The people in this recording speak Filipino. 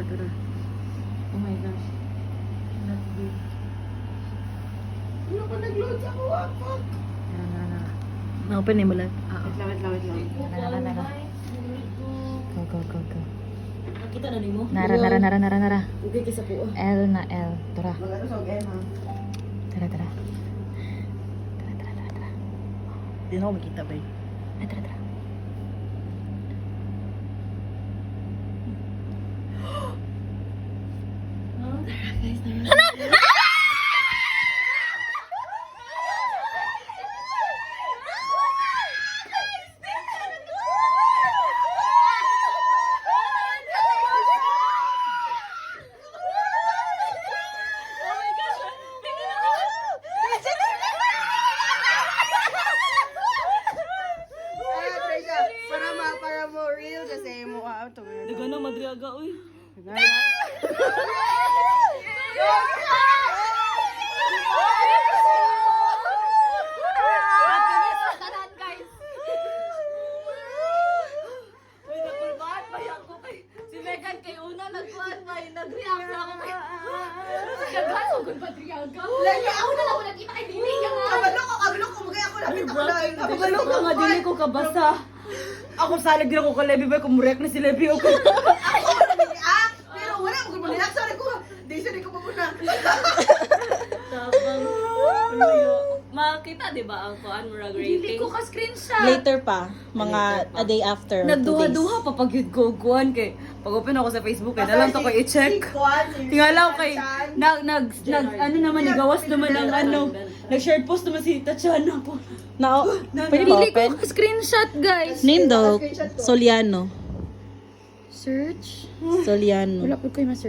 tara. Oh my gosh. Not good. Ano pa nag-load sa kuha? Fuck. Tara. Na-open mo lang. Wait lang. Nara. Go. Nakita na mo? Nara. Okay ka sa kuha. L na L. Tara. Magano sa Emma. Tara. Di na ako makita ba eh. Ay, tara. Para mo real kasi mo out to. Daga na, madriaga, uy. Uy, nakulbahan ba yan ko kay... Si Megan kay una, nagkuhan ba yun? Nag-react na ako kay... Naghan, o kung madriaga. Lagi ako na lang wala kita kay Dili ka nga. Kabalo ko magay ako lapit ako na. Kabalo ka nga, dili ko kabasa. Ako salig din ako ka Levi ba, kumurek na si Levi o ko. Ako wala nag-react. Pero wala ako mag-react. Sorry ko. Di ko pa muna. Tapang... Makita, di ba, ang kuhan mo rating? Hindi ko ka-screenshot. Later pa. Mga a day after. Nagduha-duha pa pag yun ko kuhan kay... Pag-open ako sa Facebook, eh, nalang to ko i-check. Tingala ko kay... ano naman, gawas naman ang ano. Nag-shared post naman si Tatiana po. Pwede ba Hindi open? ko screenshot, guys. Name daw. Soliano. Search? Soliano. Wala po kayo ma-search.